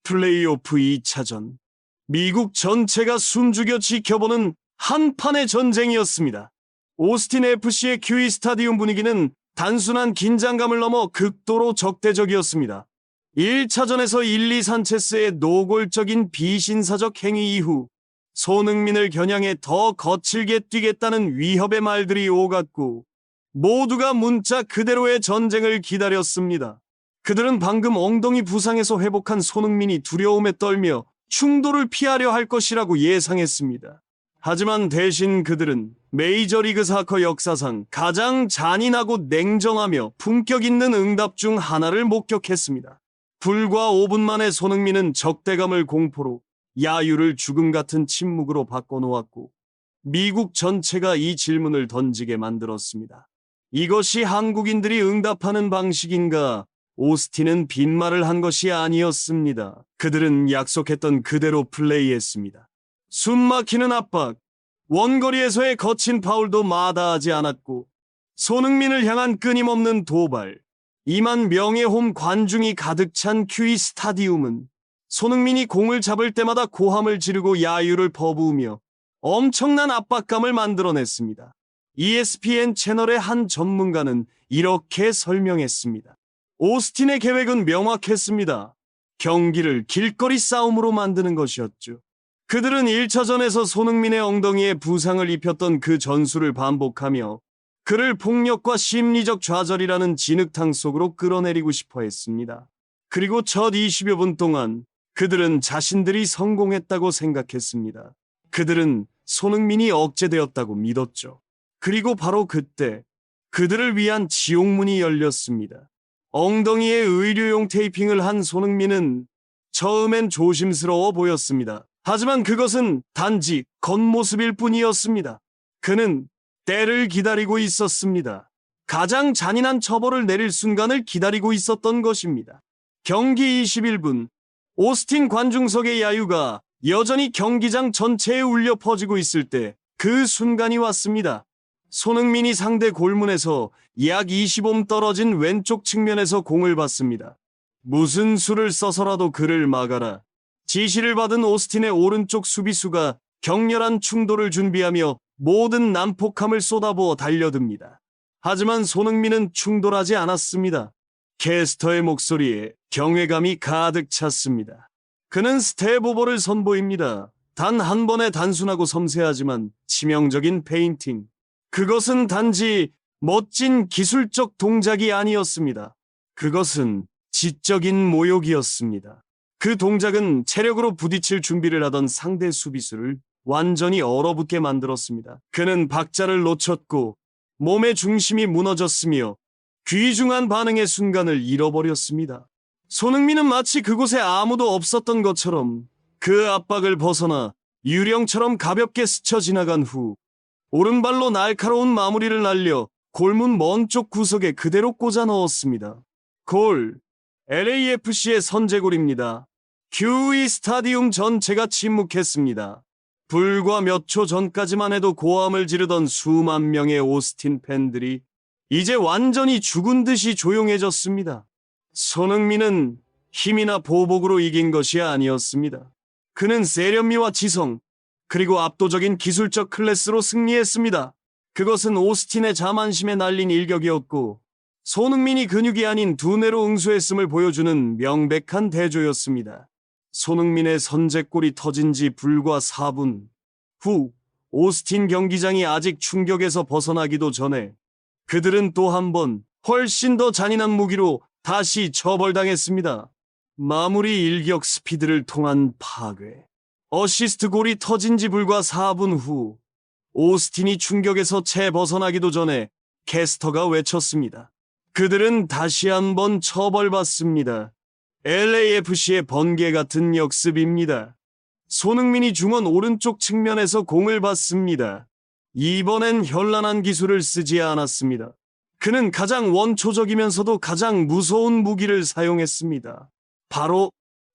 플레이오프 2차전. 미국 전체가 숨죽여 지켜보는 한판의 전쟁이었습니다. 오스틴 FC의 QE 스타디움 분위기는 단순한 긴장감을 넘어 극도로 적대적이었습니다. 1차전에서 1, 2 산체스의 노골적인 비신사적 행위 이후 손흥민을 겨냥해 더 거칠게 뛰겠다는 위협의 말들이 오갔고 모두가 문자 그대로의 전쟁을 기다렸습니다. 그들은 방금 엉덩이 부상에서 회복한 손흥민이 두려움에 떨며 충돌을 피하려 할 것이라고 예상했습니다. 하지만 대신 그들은 메이저리그 사커 역사상 가장 잔인하고 냉정하며 품격 있는 응답 중 하나를 목격했습니다. 불과 5분 만에 손흥민은 적대감을 공포로 야유를 죽음 같은 침묵으로 바꿔놓았고 미국 전체가 이 질문을 던지게 만들었습니다. 이것이 한국인들이 응답하는 방식인가? 오스틴은 빈말을 한 것이 아니었습니다. 그들은 약속했던 그대로 플레이했습니다. 숨막히는 압박, 원거리에서의 거친 파울도 마다하지 않았고 손흥민을 향한 끊임없는 도발, 2만 명의 홈 관중이 가득 찬 QE 스타디움은 손흥민이 공을 잡을 때마다 고함을 지르고 야유를 퍼부으며 엄청난 압박감을 만들어냈습니다. ESPN 채널의 한 전문가는 이렇게 설명했습니다. 오스틴의 계획은 명확했습니다. 경기를 길거리 싸움으로 만드는 것이었죠. 그들은 1차전에서 손흥민의 엉덩이에 부상을 입혔던 그 전술을 반복하며 그를 폭력과 심리적 좌절이라는 진흙탕 속으로 끌어내리고 싶어 했습니다. 그리고 첫 20여 분 동안 그들은 자신들이 성공했다고 생각했습니다. 그들은 손흥민이 억제되었다고 믿었죠. 그리고 바로 그때 그들을 위한 지옥문이 열렸습니다. 엉덩이에 의료용 테이핑을 한 손흥민은 처음엔 조심스러워 보였습니다. 하지만 그것은 단지 겉모습일 뿐이었습니다. 그는 때를 기다리고 있었습니다. 가장 잔인한 처벌을 내릴 순간을 기다리고 있었던 것입니다. 경기 21분, 오스틴 관중석의 야유가 여전히 경기장 전체에 울려 퍼지고 있을 때 그 순간이 왔습니다. 손흥민이 상대 골문에서 약 25м 떨어진 왼쪽 측면에서 공을 받습니다. 무슨 수를 써서라도 그를 막아라. 지시를 받은 오스틴의 오른쪽 수비수가 격렬한 충돌을 준비하며 모든 난폭함을 쏟아부어 달려듭니다. 하지만 손흥민은 충돌하지 않았습니다. 캐스터의 목소리에 경외감이 가득 찼습니다. 그는 스텝 오버를 선보입니다. 단 한 번의 단순하고 섬세하지만 치명적인 페인팅. 그것은 단지 멋진 기술적 동작이 아니었습니다. 그것은 지적인 모욕이었습니다. 그 동작은 체력으로 부딪힐 준비를 하던 상대 수비수를 완전히 얼어붙게 만들었습니다. 그는 박자를 놓쳤고 몸의 중심이 무너졌으며 귀중한 반응의 순간을 잃어버렸습니다. 손흥민은 마치 그곳에 아무도 없었던 것처럼 그 압박을 벗어나 유령처럼 가볍게 스쳐 지나간 후 오른발로 날카로운 마무리를 날려 골문 먼 쪽 구석에 그대로 꽂아 넣었습니다. 골! LAFC의 선제골입니다. QE 스타디움 전체가 침묵했습니다. 불과 몇 초 전까지만 해도 고함을 지르던 수만 명의 오스틴 팬들이 이제 완전히 죽은 듯이 조용해졌습니다. 손흥민은 힘이나 보복으로 이긴 것이 아니었습니다. 그는 세련미와 지성, 그리고 압도적인 기술적 클래스로 승리했습니다. 그것은 오스틴의 자만심에 날린 일격이었고 손흥민이 근육이 아닌 두뇌로 응수했음을 보여주는 명백한 대조였습니다. 손흥민의 선제골이 터진 지 불과 4분 후 오스틴 경기장이 아직 충격에서 벗어나기도 전에 그들은 또 한 번 훨씬 더 잔인한 무기로 다시 처벌당했습니다. 마무리 일격 스피드를 통한 파괴. 어시스트 골이 터진 지 불과 4분 후 오스틴이 충격에서 채 벗어나기도 전에 캐스터가 외쳤습니다. 그들은 다시 한번 처벌받습니다. LAFC의 번개 같은 역습입니다. 손흥민이 중원 오른쪽 측면에서 공을 받습니다. 이번엔 현란한 기술을 쓰지 않았습니다. 그는 가장 원초적이면서도 가장 무서운 무기를 사용했습니다. 바로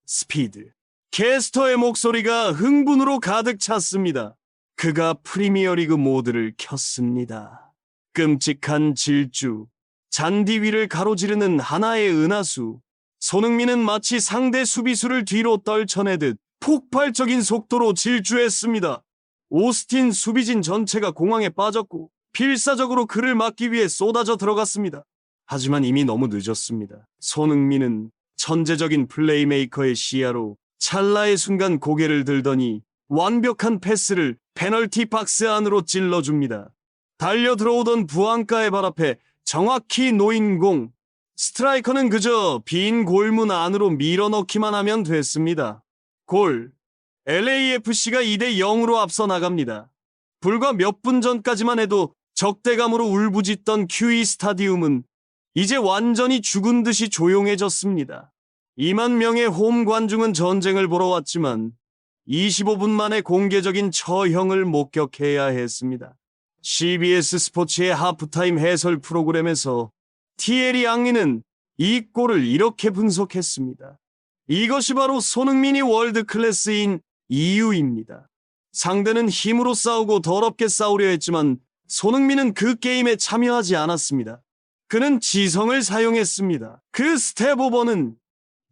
스피드. 캐스터의 목소리가 흥분으로 가득 찼습니다. 그가 프리미어리그 모드를 켰습니다. 끔찍한 질주, 잔디 위를 가로지르는 하나의 은하수, 손흥민은 마치 상대 수비수를 뒤로 떨쳐내듯 폭발적인 속도로 질주했습니다. 오스틴 수비진 전체가 공황에 빠졌고 필사적으로 그를 막기 위해 쏟아져 들어갔습니다. 하지만 이미 너무 늦었습니다. 손흥민은 천재적인 플레이메이커의 시야로 찰나의 순간 고개를 들더니 완벽한 패스를 페널티 박스 안으로 찔러줍니다. 달려 들어오던 부안가의 발 앞에 정확히 놓인 공. 스트라이커는 그저 빈 골문 안으로 밀어넣기만 하면 됐습니다. 골. LAFC가 2대 0으로 앞서 나갑니다. 불과 몇 분 전까지만 해도 적대감으로 울부짖던 QE 스타디움은 이제 완전히 죽은 듯이 조용해졌습니다. 2만 명의 홈 관중은 전쟁을 보러 왔지만 25분 만에 공개적인 처형을 목격해야 했습니다. CBS 스포츠의 하프타임 해설 프로그램에서 티에리 앙리는 이 골을 이렇게 분석했습니다. 이것이 바로 손흥민이 월드 클래스인 이유입니다. 상대는 힘으로 싸우고 더럽게 싸우려 했지만 손흥민은 그 게임에 참여하지 않았습니다. 그는 지성을 사용했습니다. 그 스텝 오버는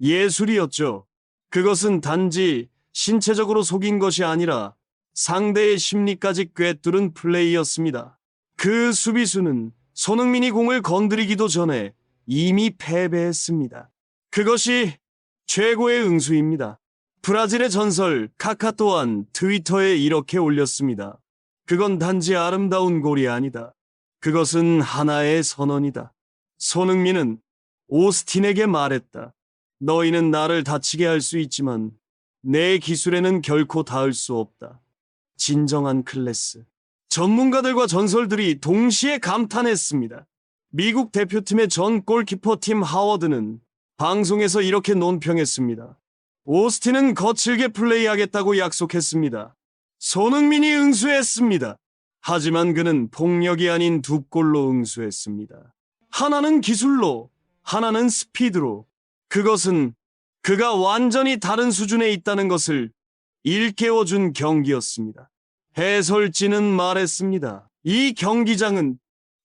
예술이었죠. 그것은 단지 신체적으로 속인 것이 아니라 상대의 심리까지 꿰뚫은 플레이였습니다. 그 수비수는 손흥민이 공을 건드리기도 전에 이미 패배했습니다. 그것이 최고의 응수입니다. 브라질의 전설 카카 또한 트위터에 이렇게 올렸습니다. 그건 단지 아름다운 골이 아니다. 그것은 하나의 선언이다. 손흥민은 오스틴에게 말했다. 너희는 나를 다치게 할 수 있지만 내 기술에는 결코 닿을 수 없다. 진정한 클래스. 전문가들과 전설들이 동시에 감탄했습니다. 미국 대표팀의 전 골키퍼 팀 하워드는 방송에서 이렇게 논평했습니다. 오스틴은 거칠게 플레이하겠다고 약속했습니다. 손흥민이 응수했습니다. 하지만 그는 폭력이 아닌 두 골로 응수했습니다. 하나는 기술로, 하나는 스피드로. 그것은 그가 완전히 다른 수준에 있다는 것을 일깨워준 경기였습니다. 해설진은 말했습니다. 이 경기장은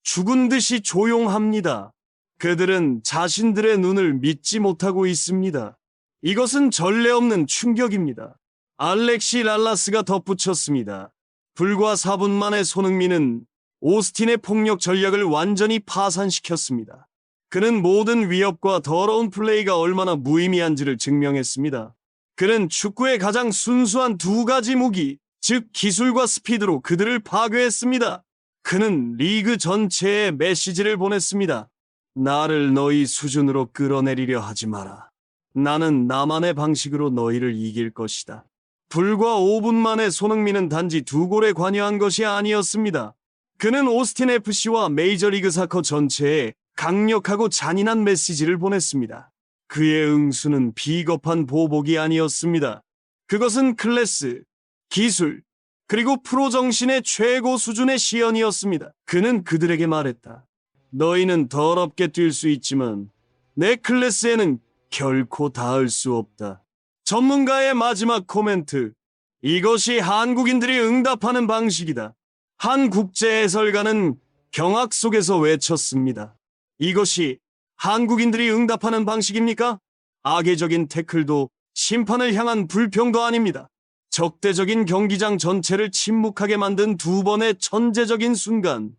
죽은 듯이 조용합니다. 그들은 자신들의 눈을 믿지 못하고 있습니다. 이것은 전례 없는 충격입니다. 알렉시 랄라스가 덧붙였습니다. 불과 4분 만에 손흥민은 오스틴의 폭력 전략을 완전히 파산시켰습니다. 그는 모든 위협과 더러운 플레이가 얼마나 무의미한지를 증명했습니다. 그는 축구의 가장 순수한 두 가지 무기, 즉 기술과 스피드로 그들을 파괴했습니다. 그는 리그 전체에 메시지를 보냈습니다. 나를 너희 수준으로 끌어내리려 하지 마라. 나는 나만의 방식으로 너희를 이길 것이다. 불과 5분 만에 손흥민은 단지 두 골에 관여한 것이 아니었습니다. 그는 오스틴 FC와 메이저리그 사커 전체에 강력하고 잔인한 메시지를 보냈습니다. 그의 응수는 비겁한 보복이 아니었습니다. 그것은 클래스, 기술, 그리고 프로 정신의 최고 수준의 시연이었습니다. 그는 그들에게 말했다. 너희는 더럽게 뛸 수 있지만 내 클래스에는 결코 닿을 수 없다. 전문가의 마지막 코멘트. 이것이 한국인들이 응답하는 방식이다. 한 국제 해설가는 경악 속에서 외쳤습니다. 이것이 한국인들이 응답하는 방식입니까? 악의적인 태클도 심판을 향한 불평도 아닙니다. 적대적인 경기장 전체를 침묵하게 만든 두 번의 천재적인 순간,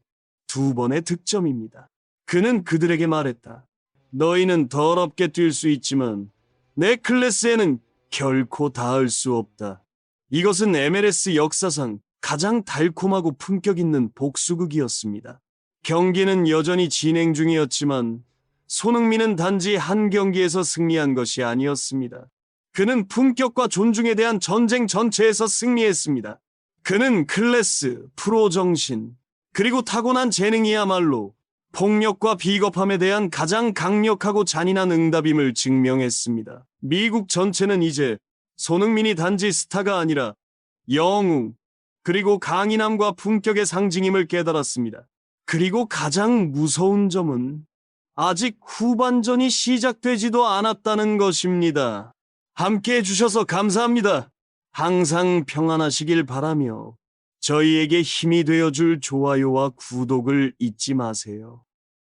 두 번의 득점입니다. 그는 그들에게 말했다. 너희는 더럽게 뛸 수 있지만 내 클래스에는 결코 닿을 수 없다. 이것은 MLS 역사상 가장 달콤하고 품격 있는 복수극이었습니다. 경기는 여전히 진행 중이었지만 손흥민은 단지 한 경기에서 승리한 것이 아니었습니다. 그는 품격과 존중에 대한 전쟁 전체에서 승리했습니다. 그는 클래스, 프로 정신, 그리고 타고난 재능이야말로 폭력과 비겁함에 대한 가장 강력하고 잔인한 응답임을 증명했습니다. 미국 전체는 이제 손흥민이 단지 스타가 아니라 영웅, 그리고 강인함과 품격의 상징임을 깨달았습니다. 그리고 가장 무서운 점은 아직 후반전이 시작되지도 않았다는 것입니다. 함께 해주셔서 감사합니다. 항상 평안하시길 바라며 저희에게 힘이 되어줄 좋아요와 구독을 잊지 마세요.